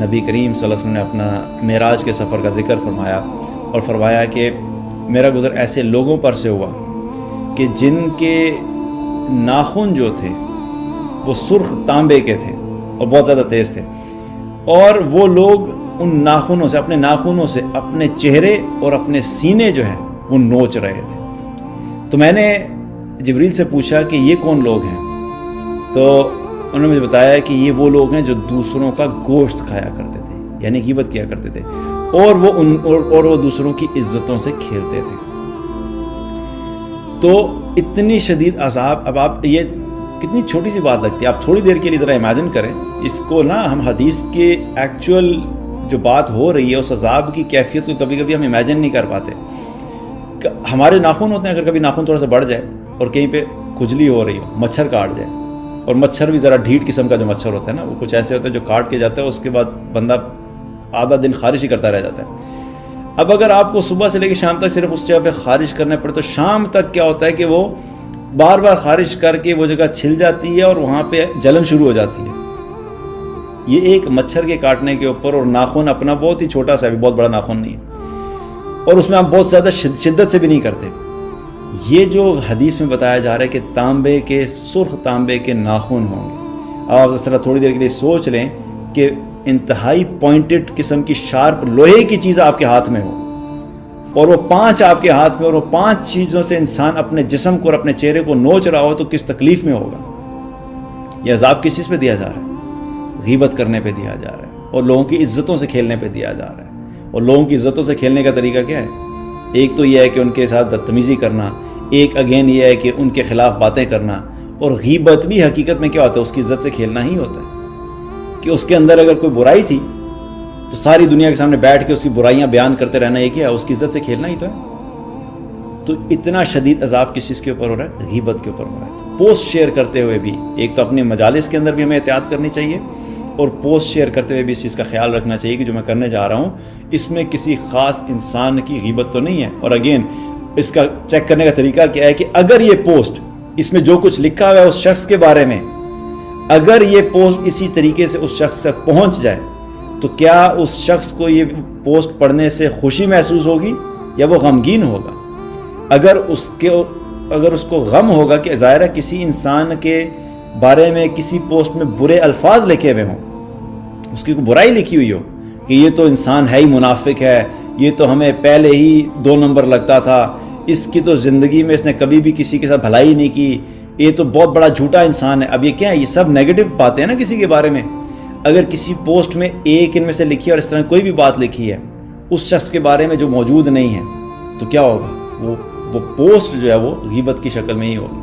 نبی کریم صلی اللہ علیہ وسلم نے اپنا معراج کے سفر کا ذکر فرمایا اور فرمایا کہ میرا گزر ایسے لوگوں پر سے ہوا کہ جن کے ناخن جو تھے وہ سرخ تانبے کے تھے اور بہت زیادہ تیز تھے، اور وہ لوگ ان ناخنوں سے، اپنے ناخنوں سے اپنے چہرے اور اپنے سینے جو ہیں وہ نوچ رہے تھے۔ تو میں نے جبریل سے پوچھا کہ یہ کون لوگ ہیں؟ تو انہوں نے مجھے بتایا کہ یہ وہ لوگ ہیں جو دوسروں کا گوشت کھایا کرتے تھے، یعنی غیبت کیا کرتے تھے، اور وہ دوسروں کی عزتوں سے کھیلتے تھے۔ تو اتنی شدید عذاب، اب آپ یہ کتنی چھوٹی سی بات لگتی ہے، آپ تھوڑی دیر کے لیے ذرا امیجن کریں اس کو نا، ہم حدیث کے ایکچوئل جو بات ہو رہی ہے اس عذاب کی کیفیت کو کبھی کبھی ہم امیجن نہیں کر پاتے۔ ہمارے ناخن ہوتے ہیں، اگر کبھی ناخن تھوڑا سا بڑھ جائے اور کہیں پہ کھجلی ہو رہی ہو، مچھر کاٹ جائے، اور مچھر بھی ذرا ڈھیٹ قسم کا جو مچھر ہوتا ہے نا، وہ کچھ ایسے ہوتا ہے جو کاٹ کے جاتا ہے، اس کے بعد بندہ آدھا دن خارش ہی کرتا رہ جاتا ہے۔ اب اگر آپ کو صبح سے لے کے شام تک صرف اس جگہ پہ خارش کرنا پڑے تو شام تک کیا ہوتا ہے کہ وہ بار بار خارش کر کے وہ جگہ چھل جاتی ہے اور وہاں پہ جلن شروع ہو جاتی ہے۔ یہ ایک مچھر کے کاٹنے کے اوپر، اور ناخن اپنا بہت ہی چھوٹا سا ہے، بہت بڑا ناخن نہیں ہے، اور اس میں آپ بہت زیادہ شدت سے بھی نہیں کرتے۔ یہ جو حدیث میں بتایا جا رہا ہے کہ تانبے کے، سرخ تانبے کے ناخن ہوں گے، اب آپ اس طرح تھوڑی دیر کے لیے سوچ لیں کہ انتہائی پوائنٹڈ قسم کی شارپ لوہے کی چیز آپ کے ہاتھ میں ہو، اور وہ 5 آپ کے ہاتھ میں، اور وہ 5 چیزوں سے انسان اپنے جسم کو اور اپنے چہرے کو نوچ رہا ہو، تو کس تکلیف میں ہوگا۔ یہ عذاب کس چیز پہ دیا جا رہا ہے؟ غیبت کرنے پہ دیا جا رہا ہے، اور لوگوں کی عزتوں سے کھیلنے پہ دیا جا رہا ہے۔ اور لوگوں کی عزتوں سے کھیلنے کا طریقہ کیا ہے؟ ایک تو یہ ہے کہ ان کے ساتھ بدتمیزی کرنا، ایک اگین یہ ہے کہ ان کے خلاف باتیں کرنا، اور غیبت بھی حقیقت میں کیا ہوتا ہے؟ اس کی عزت سے کھیلنا ہی ہوتا ہے، کہ اس کے اندر اگر کوئی برائی تھی تو ساری دنیا کے سامنے بیٹھ کے اس کی برائیاں بیان کرتے رہنا، یہ کیا ہے؟ اس کی عزت سے کھیلنا ہی تو ہے۔ تو اتنا شدید عذاب کس چیز کے اوپر ہو رہا ہے؟ غیبت کے اوپر ہو رہا ہے۔ تو پوسٹ شیئر کرتے ہوئے بھی، ایک تو اپنے مجالس کے اندر بھی ہمیں احتیاط کرنی چاہیے، اور پوسٹ شیئر کرتے ہوئے بھی اس چیز کا خیال رکھنا چاہیے کہ جو میں کرنے جا رہا ہوں اس میں کسی خاص انسان کی غیبت تو نہیں ہے۔ اور اگین اس کا چیک کرنے کا طریقہ کیا ہے کہ اگر یہ پوسٹ، اس میں جو کچھ لکھا ہوا ہے اس شخص کے بارے میں، اگر یہ پوسٹ اسی طریقے سے اس شخص تک پہنچ جائے تو کیا اس شخص کو یہ پوسٹ پڑھنے سے خوشی محسوس ہوگی یا وہ غمگین ہوگا؟ اگر اس کو غم ہوگا کہ ظاہر ہے کسی انسان کے بارے میں کسی پوسٹ میں برے الفاظ لکھے ہوئے ہوں، اس کی کوئی برائی لکھی ہوئی ہو کہ یہ تو انسان ہے ہی منافق ہے، یہ تو ہمیں پہلے ہی 2 نمبر لگتا تھا، اس کی تو زندگی میں اس نے کبھی بھی کسی کے ساتھ بھلائی نہیں کی، یہ تو بہت بڑا جھوٹا انسان ہے۔ اب یہ کیا ہے؟ یہ سب نیگیٹو باتیں ہیں نا کسی کے بارے میں۔ اگر کسی پوسٹ میں ایک ان میں سے لکھی ہے اور اس طرح کوئی بھی بات لکھی ہے اس شخص کے بارے میں جو موجود نہیں ہے، تو کیا ہوگا؟ وہ پوسٹ جو ہے وہ غیبت کی شکل میں ہی ہوگی۔